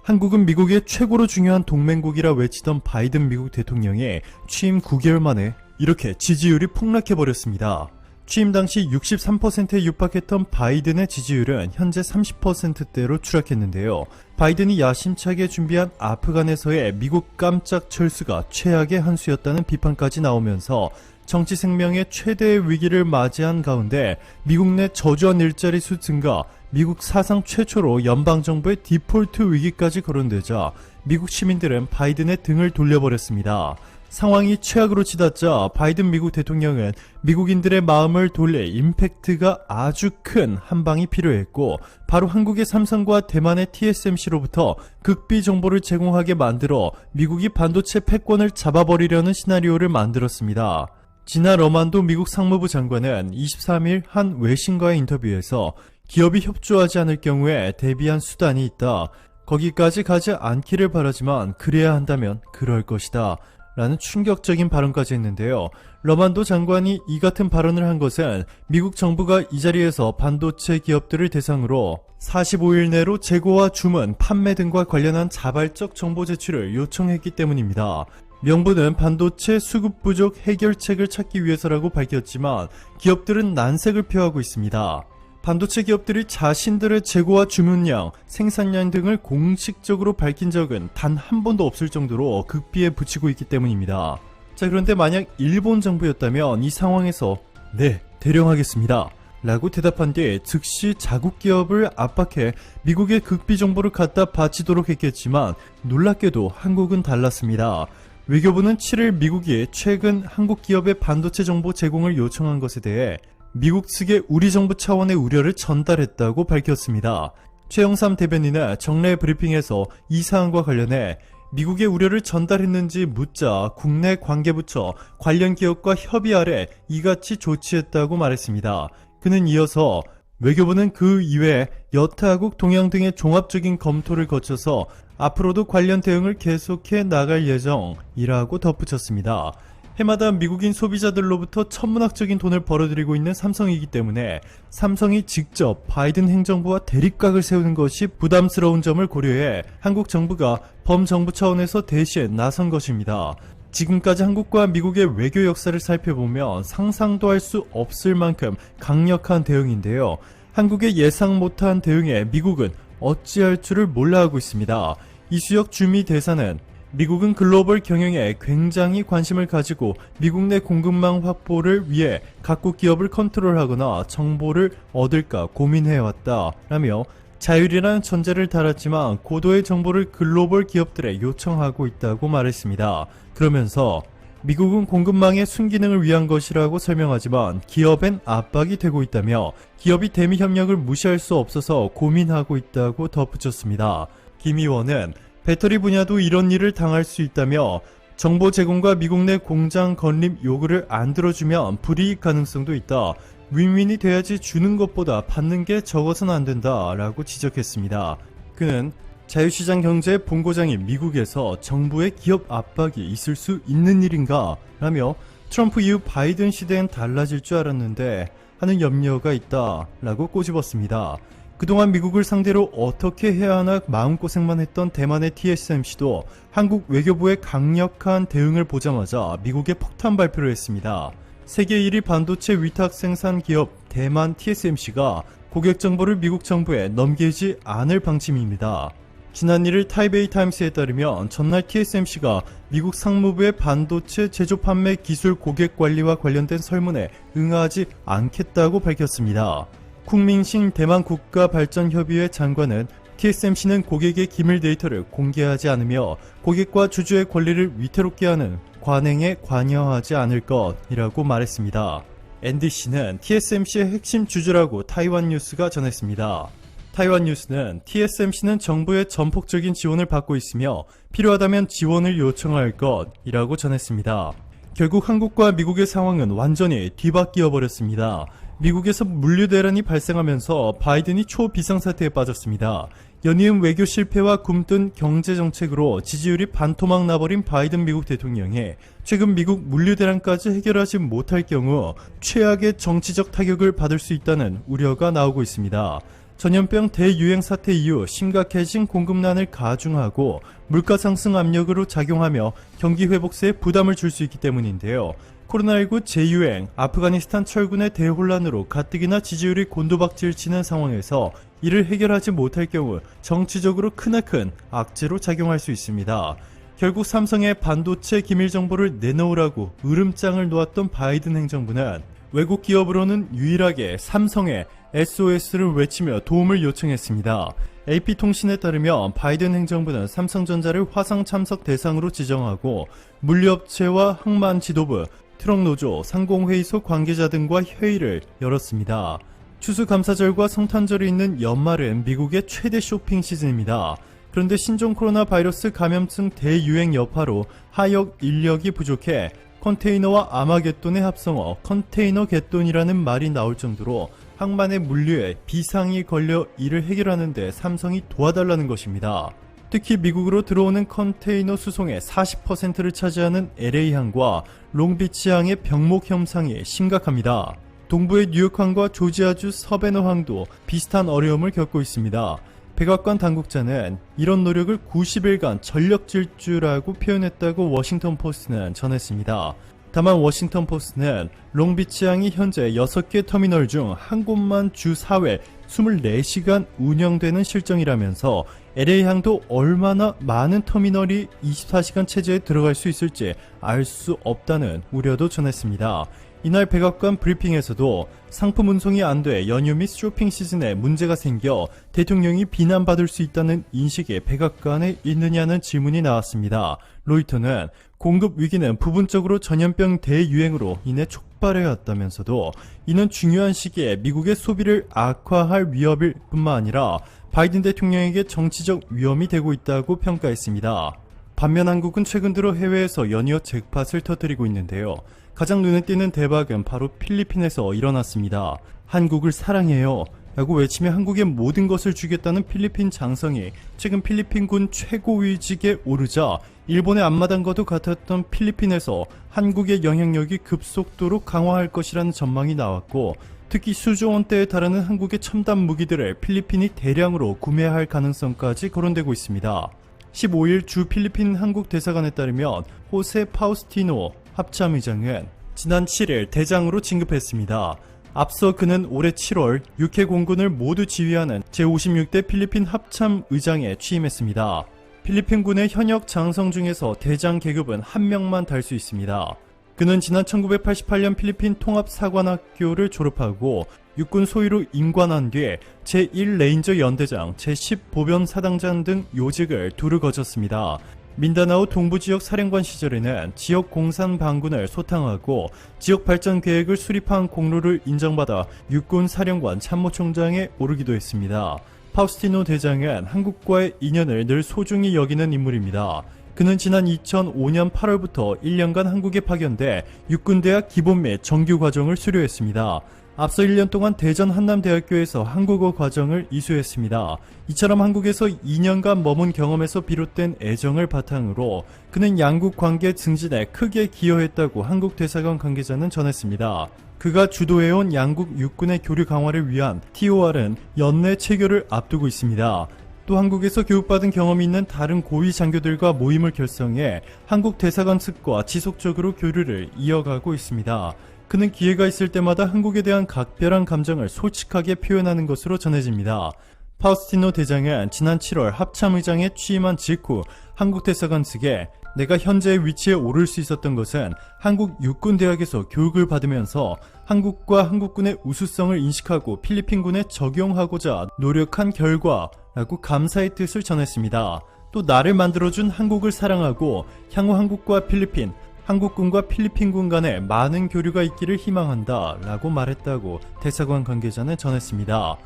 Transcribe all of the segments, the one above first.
한국은 미국의 최고로 중요한 동맹국이라 외치던 바이든 미국 대통령이 취임 9개월 만에 이렇게 지지율이 폭락해버렸습니다. 취임 당시 63%에 육박했던 바이든의 지지율은 현재 30%대로 추락했는데요. 바이든이 야심차게 준비한 아프간에서의 미국 깜짝 철수가 최악의 한 수였다는 비판까지 나오면서 정치 생명의 최대의 위기를 맞이한 가운데 미국 내 저조한 일자리 수 증가, 미국 사상 최초로 연방정부의 디폴트 위기까지 거론되자 미국 시민들은 바이든의 등을 돌려버렸습니다. 상황이 최악으로 치닫자 바이든 미국 대통령은 미국인들의 마음을 돌릴 임팩트가 아주 큰 한방이 필요했고 바로 한국의 삼성과 대만의 TSMC로부터 극비 정보를 제공하게 만들어 미국이 반도체 패권을 잡아버리려는 시나리오를 만들었습니다. 지나 러만도 미국 상무부 장관은 23일 한 외신과의 인터뷰에서 기업이 협조하지 않을 경우에 대비한 수단이 있다. 거기까지 가지 않기를 바라지만 그래야 한다면 그럴 것이다. 라는 충격적인 발언까지 했는데요. 러만도 장관이 이 같은 발언을 한 것은 미국 정부가 이 자리에서 반도체 기업들을 대상으로 45일 내로 재고와 주문, 판매 등과 관련한 자발적 정보 제출을 요청했기 때문입니다. 명분은 반도체 수급 부족 해결책을 찾기 위해서라고 밝혔지만 기업들은 난색을 표하고 있습니다. 반도체 기업들이 자신들의 재고와 주문량, 생산량 등을 공식적으로 밝힌 적은 단 한 번도 없을 정도로 극비에 붙이고 있기 때문입니다. 자, 그런데 만약 일본 정부였다면 이 상황에서 네, 대령하겠습니다 라고 대답한 뒤 즉시 자국 기업을 압박해 미국의 극비 정보를 갖다 바치도록 했겠지만 놀랍게도 한국은 달랐습니다. 외교부는 7일 미국이 최근 한국 기업의 반도체 정보 제공을 요청한 것에 대해 미국 측에 우리 정부 차원의 우려를 전달했다고 밝혔습니다. 최영삼 대변인은 정례 브리핑에서 이 사안과 관련해 미국의 우려를 전달했는지 묻자 국내 관계부처 관련 기업과 협의 아래 이같이 조치했다고 말했습니다. 그는 이어서 외교부는 그 이외에 여타국 동향 등의 종합적인 검토를 거쳐서 앞으로도 관련 대응을 계속해 나갈 예정이라고 덧붙였습니다. 해마다 미국인 소비자들로부터 천문학적인 돈을 벌어들이고 있는 삼성이기 때문에 삼성이 직접 바이든 행정부와 대립각을 세우는 것이 부담스러운 점을 고려해 한국 정부가 범정부 차원에서 대시에 나선 것입니다. 지금까지 한국과 미국의 외교 역사를 살펴보면 상상도 할 수 없을 만큼 강력한 대응인데요. 한국의 예상 못한 대응에 미국은 어찌할 줄을 몰라 하고 있습니다. 이수혁 주미 대사는 미국은 글로벌 경영에 굉장히 관심을 가지고 미국 내 공급망 확보를 위해 각국 기업을 컨트롤하거나 정보를 얻을까 고민해왔다 라며 자율이라는 전제를 달았지만 고도의 정보를 글로벌 기업들에 요청하고 있다고 말했습니다. 그러면서 미국은 공급망의 순기능을 위한 것이라고 설명하지만 기업엔 압박이 되고 있다며 기업이 대미 협력을 무시할 수 없어서 고민하고 있다고 덧붙였습니다. 김 의원은 배터리 분야도 이런 일을 당할 수 있다며 정보 제공과 미국 내 공장 건립 요구를 안 들어주면 불이익 가능성도 있다. 윈윈이 돼야지 주는 것보다 받는 게 적어서는 안 된다 라고 지적했습니다. 그는 자유시장 경제의 본고장인 미국에서 정부의 기업 압박이 있을 수 있는 일인가 라며 트럼프 이후 바이든 시대엔 달라질 줄 알았는데 하는 염려가 있다 라고 꼬집었습니다. 그동안 미국을 상대로 어떻게 해야 하나 마음고생만 했던 대만의 TSMC도 한국 외교부의 강력한 대응을 보자마자 미국에 폭탄 발표를 했습니다. 세계 1위 반도체 위탁 생산 기업 대만 TSMC가 고객 정보를 미국 정부에 넘기지 않을 방침입니다. 지난 1일 타이베이 타임스에 따르면 전날 TSMC가 미국 상무부의 반도체 제조 판매 기술 고객 관리와 관련된 설문에 응하지 않겠다고 밝혔습니다. 쿵밍신 대만 국가발전협의회 장관은 TSMC는 고객의 기밀 데이터를 공개하지 않으며 고객과 주주의 권리를 위태롭게 하는 관행에 관여하지 않을 것이라고 말했습니다. NDC는 TSMC의 핵심 주주라고 타이완 뉴스가 전했습니다. 타이완 뉴스는 TSMC는 정부의 전폭적인 지원을 받고 있으며 필요하다면 지원을 요청할 것이라고 전했습니다. 결국 한국과 미국의 상황은 완전히 뒤바뀌어 버렸습니다. 미국에서 물류 대란이 발생하면서 바이든이 초비상사태에 빠졌습니다. 연이은 외교 실패와 굼뜬 경제정책으로 지지율이 반토막 나버린 바이든 미국 대통령이 최근 미국 물류 대란까지 해결하지 못할 경우 최악의 정치적 타격을 받을 수 있다는 우려가 나오고 있습니다. 전염병 대유행 사태 이후 심각해진 공급난을 가중하고 물가 상승 압력으로 작용하며 경기 회복세에 부담을 줄 수 있기 때문인데요. 코로나19 재유행, 아프가니스탄 철군의 대혼란으로 가뜩이나 지지율이 곤두박질 치는 상황에서 이를 해결하지 못할 경우 정치적으로 크나큰 악재로 작용할 수 있습니다. 결국 삼성의 반도체 기밀 정보를 내놓으라고 으름장을 놓았던 바이든 행정부는 외국 기업으로는 유일하게 삼성의 SOS를 외치며 도움을 요청했습니다. AP통신에 따르면 바이든 행정부는 삼성전자를 화상 참석 대상으로 지정하고 물류업체와 항만 지도부, 트럭노조, 상공회의소 관계자 등과 회의를 열었습니다. 추수감사절과 성탄절이 있는 연말은 미국의 최대 쇼핑 시즌입니다. 그런데 신종 코로나 바이러스 감염증 대유행 여파로 하역 인력이 부족해 컨테이너와 아마겟돈의 합성어 컨테이너겟돈이라는 말이 나올 정도로 항만의 물류에 비상이 걸려 이를 해결하는 데 삼성이 도와달라는 것입니다. 특히 미국으로 들어오는 컨테이너 수송의 40%를 차지하는 LA항과 롱비치항의 병목 현상이 심각합니다. 동부의 뉴욕항과 조지아주 서베너항도 비슷한 어려움을 겪고 있습니다. 백악관 당국자는 이런 노력을 90일간 전력 질주라고 표현했다고 워싱턴 포스트는 전했습니다. 다만 워싱턴 포스트는 롱비치항이 현재 6개 터미널 중 한 곳만 주 4회 24시간 운영되는 실정이라면서 LA항도 얼마나 많은 터미널이 24시간 체제에 들어갈 수 있을지 알 수 없다는 우려도 전했습니다. 이날 백악관 브리핑에서도 상품 운송이 안 돼 연휴 및 쇼핑 시즌에 문제가 생겨 대통령이 비난받을 수 있다는 인식이 백악관에 있느냐는 질문이 나왔습니다. 로이터는 공급 위기는 부분적으로 전염병 대유행으로 인해 촉발해 왔다면서도 이는 중요한 시기에 미국의 소비를 악화할 위협일 뿐만 아니라 바이든 대통령에게 정치적 위험이 되고 있다고 평가했습니다. 반면 한국은 최근 들어 해외에서 연이어 잭팟을 터뜨리고 있는데요. 가장 눈에 띄는 대박은 바로 필리핀에서 일어났습니다. 한국을 사랑해요 라고 외치며 한국의 모든 것을 주겠다는 필리핀 장성이 최근 필리핀군 최고위직에 오르자 일본의 앞마당과도 같았던 필리핀에서 한국의 영향력이 급속도로 강화할 것이라는 전망이 나왔고 특히 수조 원대에 달하는 한국의 첨단 무기들을 필리핀이 대량으로 구매할 가능성까지 거론되고 있습니다. 15일 주 필리핀 한국 대사관에 따르면 호세 파우스티노 합참의장은 지난 7일 대장으로 진급했습니다. 앞서 그는 올해 7월 6회 공군을 모두 지휘하는 제56대 필리핀 합참의장에 취임했습니다. 필리핀군의 현역 장성 중에서 대장 계급은 한 명만 달 수 있습니다. 그는 지난 1988년 필리핀 통합사관학교를 졸업하고 육군 소위로 임관한 뒤에 제1레인저 연대장, 제10보병사단장 등 요직을 두루 거쳤습니다. 민다나오 동부지역 사령관 시절에는 지역 공산 반군을 소탕하고 지역 발전 계획을 수립한 공로를 인정받아 육군 사령관 참모총장에 오르기도 했습니다. 파우스티노 대장은 한국과의 인연을 늘 소중히 여기는 인물입니다. 그는 지난 2005년 8월부터 1년간 한국에 파견돼 육군대학 기본 및 정규 과정을 수료했습니다. 앞서 1년 동안 대전 한남대학교에서 한국어 과정을 이수했습니다. 이처럼 한국에서 2년간 머문 경험에서 비롯된 애정을 바탕으로 그는 양국 관계 증진에 크게 기여했다고 한국 대사관 관계자는 전했습니다. 그가 주도해온 양국 육군의 교류 강화를 위한 TOR은 연내 체결을 앞두고 있습니다. 또 한국에서 교육받은 경험이 있는 다른 고위 장교들과 모임을 결성해 한국 대사관 측과 지속적으로 교류를 이어가고 있습니다. 그는 기회가 있을 때마다 한국에 대한 각별한 감정을 솔직하게 표현하는 것으로 전해집니다. 파우스티노 대장은 지난 7월 합참의장에 취임한 직후 한국 대사관 측에 내가 현재의 위치에 오를 수 있었던 것은 한국 육군대학에서 교육을 받으면서 한국과 한국군의 우수성을 인식하고 필리핀군에 적용하고자 노력한 결과라고 감사의 뜻을 전했습니다. 또 나를 만들어준 한국을 사랑하고 향후 한국과 필리핀, 한국군과 필리핀군 간에 많은 교류가 있기를 희망한다 라고 말했다고 대사관 관계자는 전했습니다.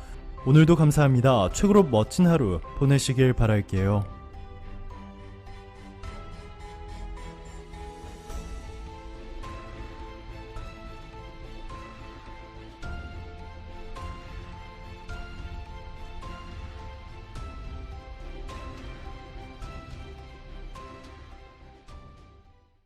오늘도 감사합니다. 최고로 멋진 하루 보내시길 바랄게요.